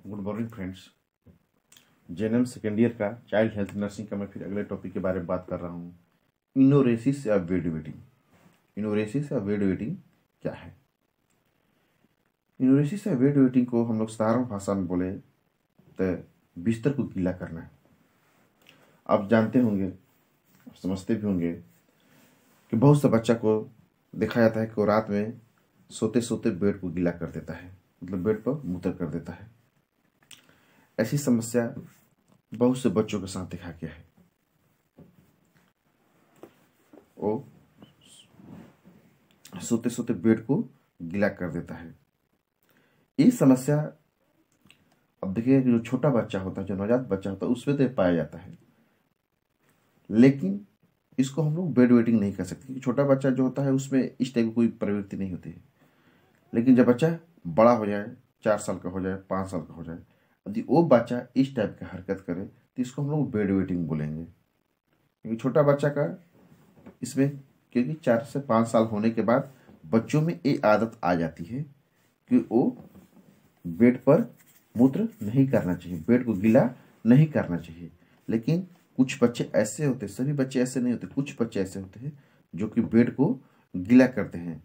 Good morning friends. JNM second year का child health nursing का मैं फिर अगले टॉपिक के बारे में बात कर रहा हूँ। इनोरेसिस या बेड वेटिंग। इनोरेसिस या बेड वेटिंग क्या है? इनोरेसिस या बेड वेटिंग को हम लोग साधारण भाषा में बोले तो बिस्तर को गीला करना है। आप जानते होंगे, समझते भी होंगे कि बहुत से बच्चा को देखा जाता है कि वो रात में सोते सोते बेड को गीला कर देता है, मतलब बेड पर मूत्र कर देता है। ऐसी समस्या बहुत से बच्चों के साथ देखा गया है। वो सोते सोते बेड को गीला कर देता है। ये समस्या अब देखिए, जो छोटा बच्चा होता है, जो नवजात बच्चा होता है, उसमें तो पाया जाता है, लेकिन इसको हम लोग बेड वेटिंग नहीं कर सकते क्योंकि छोटा बच्चा जो होता है उसमें इस टाइप की कोई प्रवृत्ति नहीं होती है। लेकिन जब बच्चा बड़ा हो जाए, 4 साल का हो जाए, 5 साल का हो जाए, यदि वो बच्चा इस टाइप की हरकत करे तो इसको हम लोग बेड वेटिंग बोलेंगे। क्योंकि छोटा बच्चा का इसमें, क्योंकि 4 से 5 साल होने के बाद बच्चों में ये आदत आ जाती है कि वो बेड पर मूत्र नहीं करना चाहिए, बेड को गीला नहीं करना चाहिए। लेकिन कुछ बच्चे ऐसे होते हैं, सभी बच्चे ऐसे नहीं होते, कुछ बच्चे ऐसे होते हैं जो कि बेड को गीला करते हैं।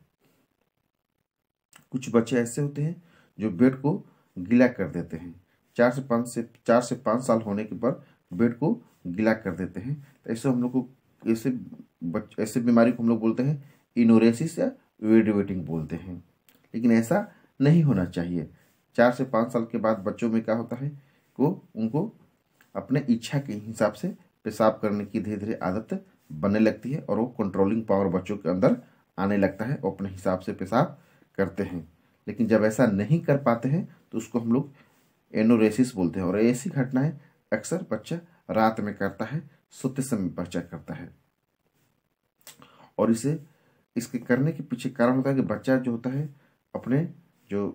कुछ बच्चे ऐसे होते हैं जो बेड को गीला कर देते हैं। 4 से 5 साल होने के बाद बेड को गीला कर देते हैं। तो ऐसे हम लोग को ऐसे बीमारी को हम लोग बोलते हैं इनोरेसिस या बेड वेटिंग बोलते हैं। लेकिन ऐसा नहीं होना चाहिए। 4 से 5 साल के बाद बच्चों में क्या होता है को उनको अपने इच्छा के हिसाब से पेशाब करने की धीरे धीरे आदत बनने लगती है और वो कंट्रोलिंग पावर बच्चों के अंदर आने लगता है, वो अपने हिसाब से पेशाब करते हैं। लेकिन जब ऐसा नहीं कर पाते हैं तो उसको हम लोग एनोरेसिस बोलते हैं। और ऐसी घटनाएं अक्सर बच्चा रात में करता है, सोते समय बच्चा करता है। और इसके करने के पीछे कारण होता है कि बच्चा जो होता है अपने जो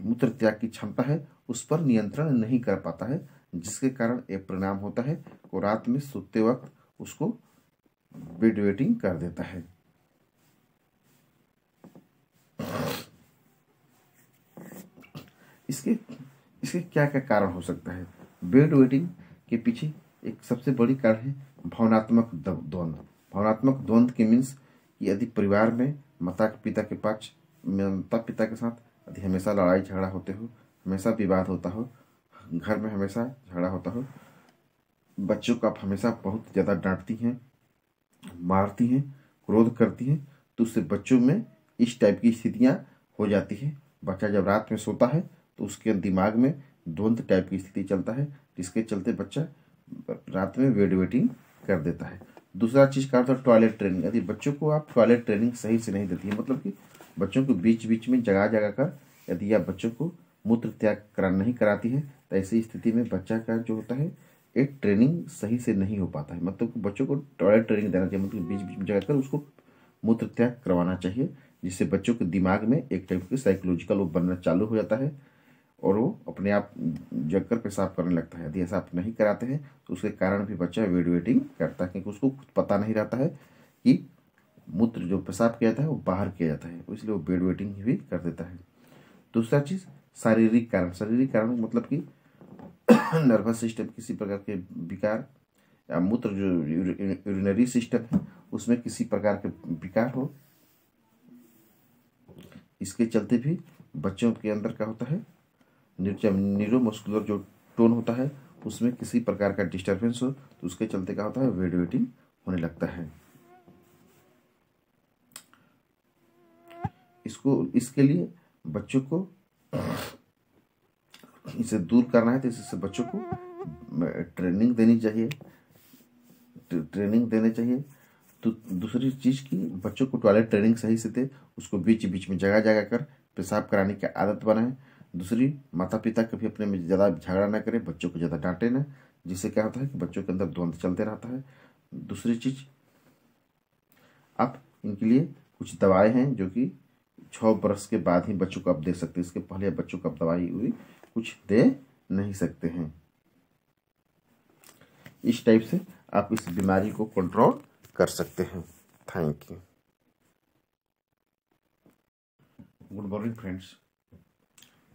मूत्र त्याग की क्षमता है उस पर नियंत्रण नहीं कर पाता है, जिसके कारण एक परिणाम होता है वो रात में सोते वक्त उसको बेड वेटिंग कर देता है। इसके क्या क्या कारण हो सकता है? बेड वेटिंग के पीछे एक सबसे बड़ी कारण है भावनात्मक द्वंद्व। भावनात्मक द्वंद्व के मीन्स कि यदि परिवार में माता पिता के साथ यदि हमेशा लड़ाई झगड़ा होते हो, हमेशा विवाद होता हो, घर में हमेशा झगड़ा होता हो, बच्चों को आप हमेशा बहुत ज़्यादा डांटती हैं, मारती हैं, क्रोध करती हैं, तो उससे बच्चों में इस टाइप की स्थितियाँ हो जाती है। बच्चा जब रात में सोता है तो उसके दिमाग में द्वंद्व टाइप की स्थिति चलता है, जिसके चलते बच्चा रात में बेड वेटिंग कर देता है। दूसरा चीज़ का होता है टॉयलेट ट्रेनिंग। यदि बच्चों को आप टॉयलेट ट्रेनिंग सही से नहीं देती है, मतलब कि बच्चों को बीच बीच में जगह जगह कर यदि आप बच्चों को मूत्र त्याग नहीं कराती है तो ऐसी स्थिति में बच्चा का जो होता है एक ट्रेनिंग सही से नहीं हो पाता है। मतलब बच्चों को टॉयलेट ट्रेनिंग देना चाहिए, मतलब बीच बीच में जगह कर उसको मूत्र त्याग करवाना चाहिए, जिससे बच्चों के दिमाग में एक टाइप की साइकोलॉजिकल वो बनना चालू हो जाता है और वो अपने आप जगकर पेशाब करने लगता है। यदि ऐसा आप नहीं कराते हैं तो उसके कारण भी बच्चा बेड वेटिंग करता है, क्योंकि उसको खुद पता नहीं रहता है कि मूत्र जो पेशाब किया जाता है वो बाहर किया जाता है, इसलिए वो बेड वेटिंग भी कर देता है। दूसरा चीज़ शारीरिक कारण। शारीरिक कारण मतलब कि नर्वस सिस्टम किसी प्रकार के विकार, या मूत्र जो यूरिनरी सिस्टम है उसमें किसी प्रकार के विकार हो, इसके चलते भी बच्चों के अंदर क्या होता है न्यूरोमस्कुलर जो टोन होता है उसमें किसी प्रकार का डिस्टर्बेंस हो तो उसके चलते क्या होता है बेड वेटिंग होने लगता है। इसके लिए बच्चों को इसे दूर करना है तो इससे बच्चों को ट्रेनिंग देनी चाहिए। तो दूसरी चीज़ की बच्चों को टॉयलेट ट्रेनिंग सही से दे, उसको बीच बीच में जगह जगह कर पेशाब कराने की आदत बनाए। दूसरी, माता पिता कभी अपने में ज़्यादा झगड़ा ना करें, बच्चों को ज़्यादा डांटे ना, जिससे क्या होता है कि बच्चों के अंदर द्वंद्व चलते रहता है। दूसरी चीज़, आप इनके लिए कुछ दवाएं हैं जो कि 6 बरस के बाद ही बच्चों को आप दे सकते हैं, इसके पहले बच्चों को आप दवाई हुई कुछ दे नहीं सकते हैं। इस टाइप से आप इस बीमारी को कंट्रोल कर सकते हैं। Thank you. Good morning friends.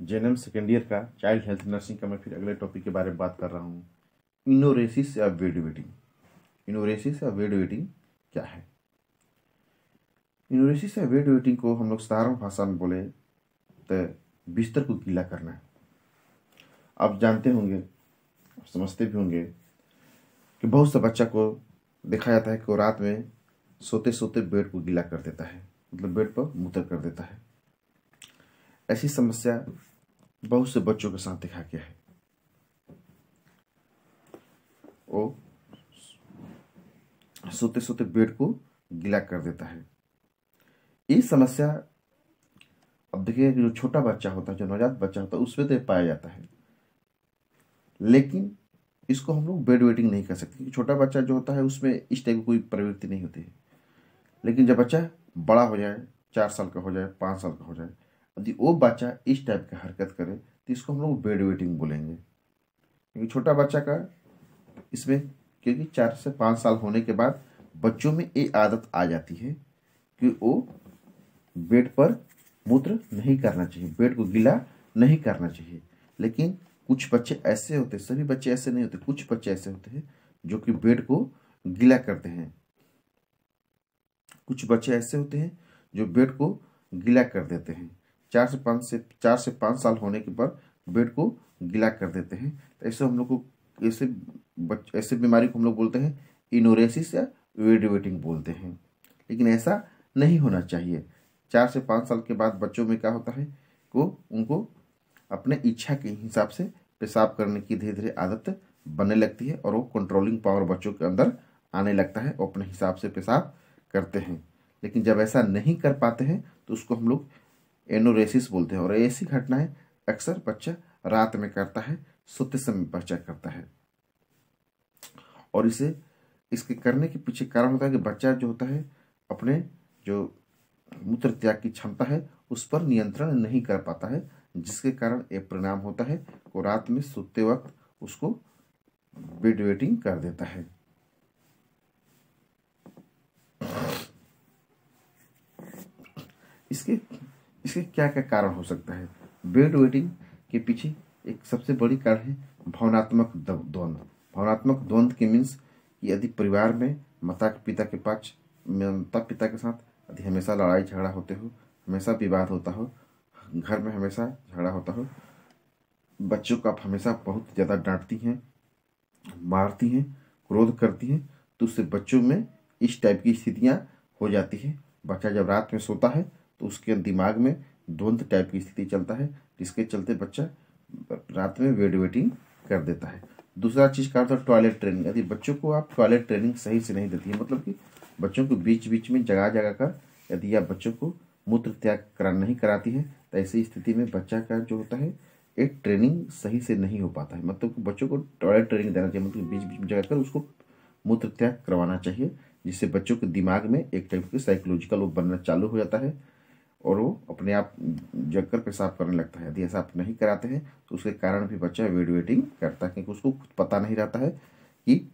JNM second year का चाइल्ड हेल्थ नर्सिंग का मैं फिर अगले टॉपिक के बारे में बात कर रहा हूँ। इनोरेसिस या बेड वेटिंग। इनोरेसिस या बेड वेटिंग क्या है? इनोरेसिस या बेड वेटिंग को हम लोग साधारण भाषा में बोले तो बिस्तर को गीला करना है। आप जानते होंगे, समझते भी होंगे कि बहुत सा बच्चा को देखा जाता है कि वो रात में सोते सोते बेड को गीला कर देता है, मतलब बेड पर मूत्र कर देता है। ऐसी समस्या बहुत से बच्चों के साथ देखा गया है। वो सोते सोते बेड को गीला कर देता है। ये समस्या अब देखिए, जो छोटा बच्चा होता है, जो नवजात बच्चा होता है, उसमें तो पाया जाता है, लेकिन इसको हम लोग बेड वेटिंग नहीं कर सकते क्योंकि छोटा बच्चा जो होता है उसमें इस टाइप की कोई प्रवृत्ति नहीं होती है। लेकिन जब बच्चा बड़ा हो जाए, 4 साल का हो जाए, 5 साल का हो जाए, यदि वो बच्चा इस टाइप की हरकत करे तो इसको हम लोग बेड वेटिंग बोलेंगे। क्योंकि छोटा बच्चा का इसमें, क्योंकि 4 से 5 साल होने के बाद बच्चों में ये आदत आ जाती है कि वो बेड पर मूत्र नहीं करना चाहिए, बेड को गीला नहीं करना चाहिए। लेकिन कुछ बच्चे ऐसे होते हैं, सभी बच्चे ऐसे नहीं होते, कुछ बच्चे ऐसे होते हैं जो कि बेड को गीला करते हैं। कुछ बच्चे ऐसे होते हैं जो बेड को गीला कर देते हैं। 4 से 5 साल होने के बाद बेड को गीला कर देते हैं। तो ऐसे हम लोग को ऐसे बीमारी को हम लोग बोलते हैं इनोरेसिस या बेड वेटिंग बोलते हैं। लेकिन ऐसा नहीं होना चाहिए। 4 से 5 साल के बाद बच्चों में क्या होता है को उनको अपने इच्छा के हिसाब से पेशाब करने की धीरे धीरे आदत बनने लगती है और वो कंट्रोलिंग पावर बच्चों के अंदर आने लगता है, वो अपने हिसाब से पेशाब करते हैं। लेकिन जब ऐसा नहीं कर पाते हैं तो उसको हम लोग एनोरेसिस बोलते हैं। और ऐसी घटनाएं अक्सर बच्चा रात में करता है, सोते समय बच्चा करता है। और इसके करने के पीछे कारण होता है कि बच्चा जो होता है अपने जो मूत्र त्याग की क्षमता है उस पर नियंत्रण नहीं कर पाता है, जिसके कारण एक परिणाम होता है वो रात में सोते वक्त उसको बेड वेटिंग कर देता है। इसके इसके क्या क्या कारण हो सकता है? बेड वेटिंग के पीछे एक सबसे बड़ी कारण है भावनात्मक द्वंद्व। भावनात्मक द्वंद्व के मीन्स कि यदि परिवार में माता पिता के साथ यदि हमेशा लड़ाई झगड़ा होते हो, हमेशा विवाद होता हो, घर में हमेशा झगड़ा होता हो, बच्चों को आप हमेशा बहुत ज़्यादा डांटती हैं, मारती हैं, क्रोध करती हैं, तो उससे बच्चों में इस टाइप की स्थितियाँ हो जाती है। बच्चा जब रात में सोता है तो उसके दिमाग में द्वंद्व टाइप की स्थिति चलता है, जिसके चलते बच्चा रात में बेड वेटिंग कर देता है। दूसरा चीज़ का था टॉयलेट ट्रेनिंग। यदि बच्चों को आप टॉयलेट ट्रेनिंग सही से नहीं देती है, मतलब कि बच्चों को बीच बीच में जगह जगह कर यदि आप बच्चों को मूत्र त्याग नहीं कराती है तो ऐसी स्थिति में बच्चा का जो होता है एक ट्रेनिंग सही से नहीं हो पाता है। मतलब बच्चों को टॉयलेट ट्रेनिंग देना चाहिए, मतलब बीच बीच में जगह कर उसको मूत्र त्याग करवाना चाहिए, जिससे बच्चों के दिमाग में एक टाइप की साइकोलॉजिकल वो बनना चालू हो जाता है और वो अपने आप जगकर पेशाब करने लगता है। यदि ऐसा आप नहीं कराते हैं तो उसके कारण भी बच्चा बेड वेटिंग करता है, क्योंकि उसको खुद पता नहीं रहता है कि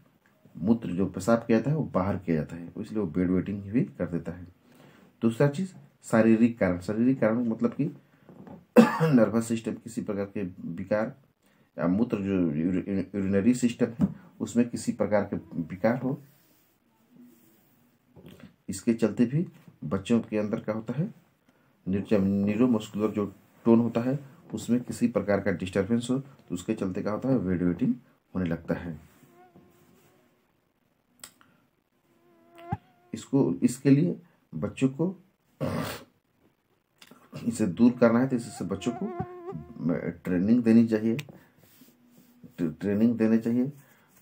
मूत्र जो पेशाब किया जाता है वो बाहर किया जाता है, इसलिए वो बेड वेटिंग भी कर देता है। दूसरा चीज़ शारीरिक कारण। शारीरिक कारण मतलब कि नर्वस सिस्टम किसी प्रकार के विकार या मूत्र जो यूरिनरी सिस्टम है उसमें किसी प्रकार के विकार हो, इसके चलते भी बच्चों के अंदर क्या होता है न्यूरोमस्कुलर जो टोन होता है उसमें किसी प्रकार का डिस्टर्बेंस हो तो उसके चलते क्या होता है बेड वेटिंग होने लगता है। इसके लिए बच्चों को इसे दूर करना है तो इससे बच्चों को ट्रेनिंग देनी चाहिए,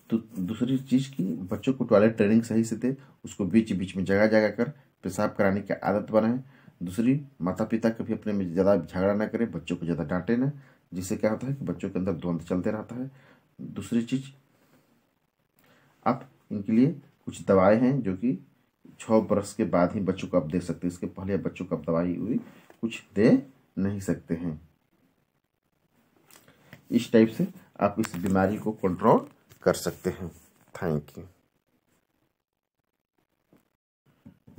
तो दूसरी चीज़ की बच्चों को टॉयलेट ट्रेनिंग सही से दे, उसको बीच बीच में जगह जगह कर पेशाब कराने की आदत बनाए। दूसरी, माता पिता कभी अपने में ज़्यादा झगड़ा ना करें, बच्चों को ज़्यादा डांटे ना, जिससे क्या होता है कि बच्चों के अंदर द्वंद्व चलते रहता है। दूसरी चीज़, आप इनके लिए कुछ दवाएं हैं जो कि 6 बरस के बाद ही बच्चों को आप दे सकते हैं, इसके पहले बच्चों को आप दवाई हुई कुछ दे नहीं सकते हैं। इस टाइप से आप इस बीमारी को कंट्रोल कर सकते हैं। Thank you.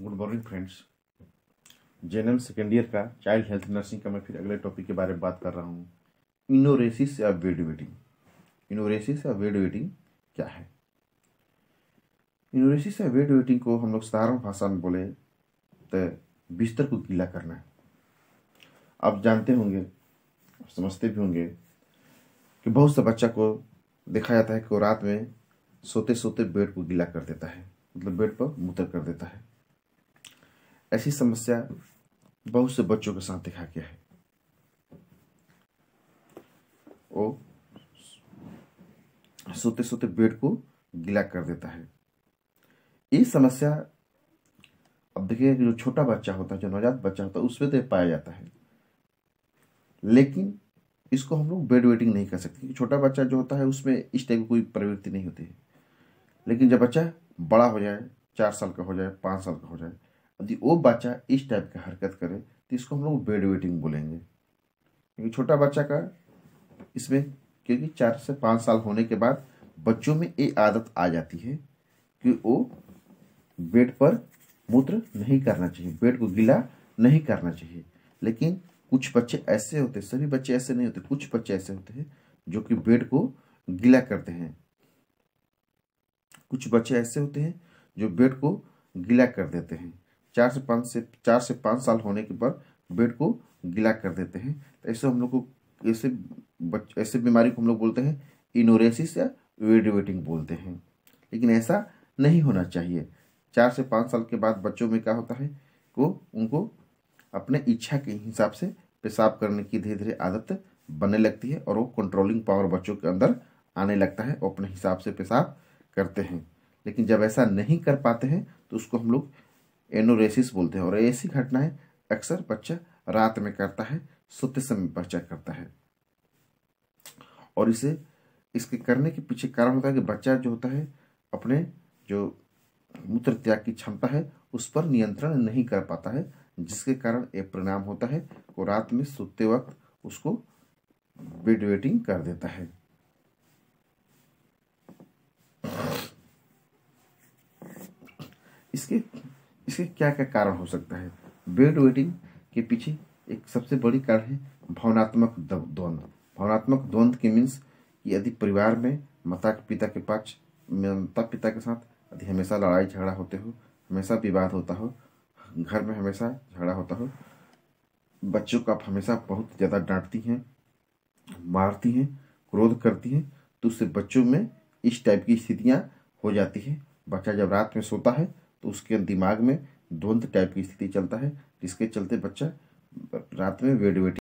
Good morning friends. JNM second year का चाइल्ड हेल्थ नर्सिंग का मैं फिर अगले टॉपिक के बारे में बात कर रहा हूँ। इनोरेसिस या बेड वेटिंग। इनोरेसिस या बेड वेटिंग क्या है? इनोरेसिस या बेड वेटिंग को हम लोग साधारण भाषा में बोले तो बिस्तर को गीला करना है। आप जानते होंगे, समझते भी होंगे कि बहुत से बच्चा को देखा जाता है कि वो रात में सोते सोते बेड को गीला कर देता है, मतलब बेड पर मूत्र कर देता है। ऐसी समस्या बहुत से बच्चों के साथ देखा गया है। वो सोते सोते बेड को गीला कर देता है। ये समस्या अब देखिए, जो छोटा बच्चा होता है, जो नवजात बच्चा होता है, उसमें तो पाया जाता है, लेकिन इसको हम लोग बेड वेटिंग नहीं कर सकते, क्योंकि छोटा बच्चा जो होता है उसमें इस टाइप की कोई प्रवृत्ति नहीं होती है। लेकिन जब बच्चा बड़ा हो जाए, 4 साल का हो जाए, 5 साल का हो जाए, यदि वो बच्चा इस टाइप की हरकत करे तो इसको हम लोग बेड वेटिंग बोलेंगे। क्योंकि छोटा बच्चा का इसमें, क्योंकि 4 से 5 साल होने के बाद बच्चों में ये आदत आ जाती है कि वो बेड पर मूत्र नहीं करना चाहिए, बेड को गीला नहीं करना चाहिए। लेकिन कुछ बच्चे ऐसे होते हैं, सभी बच्चे ऐसे नहीं होते, कुछ बच्चे ऐसे होते हैं जो कि बेड को गीला करते हैं। कुछ बच्चे ऐसे होते हैं जो बेड को गीला कर देते हैं। 4 से 5 साल होने के बाद बेड को गीला कर देते हैं। तो ऐसे हम लोग को ऐसे बीमारी को हम लोग बोलते हैं इनोरेसिस या बेड वेटिंग बोलते हैं। लेकिन ऐसा नहीं होना चाहिए। 4 से 5 साल के बाद बच्चों में क्या होता है को उनको अपने इच्छा के हिसाब से पेशाब करने की धीरे धीरे आदत बनने लगती है, और वो कंट्रोलिंग पावर बच्चों के अंदर आने लगता है, वो अपने हिसाब से पेशाब करते हैं। लेकिन जब ऐसा नहीं कर पाते हैं तो उसको हम लोग एनोरेसिस बोलते हैं। और ऐसी घटनाएं अक्सर बच्चा रात में करता है, सोते समय बच्चा करता है। और इसके करने के पीछे कारण होता है कि बच्चा जो होता है अपने जो मूत्र त्याग की क्षमता है उस पर नियंत्रण नहीं कर पाता है, जिसके कारण एक परिणाम होता है वो रात में सोते वक्त उसको बेड वेटिंग कर देता है। इसके क्या क्या कारण हो सकता है? बेड वेटिंग के पीछे एक सबसे बड़ी कारण है भावनात्मक द्वंद्व। भावनात्मक द्वंद्व के मीन्स कि यदि परिवार में माता पिता के साथ यदि हमेशा लड़ाई झगड़ा होते हो, हमेशा विवाद होता हो, घर में हमेशा झगड़ा होता हो, बच्चों को आप हमेशा बहुत ज़्यादा डांटती हैं, मारती हैं, क्रोध करती हैं, तो उससे बच्चों में इस टाइप की स्थितियां हो जाती है। बच्चा जब रात में सोता है तो उसके दिमाग में द्वंद्व टाइप की स्थिति चलता है, जिसके चलते बच्चा रात में बेड वेटिंग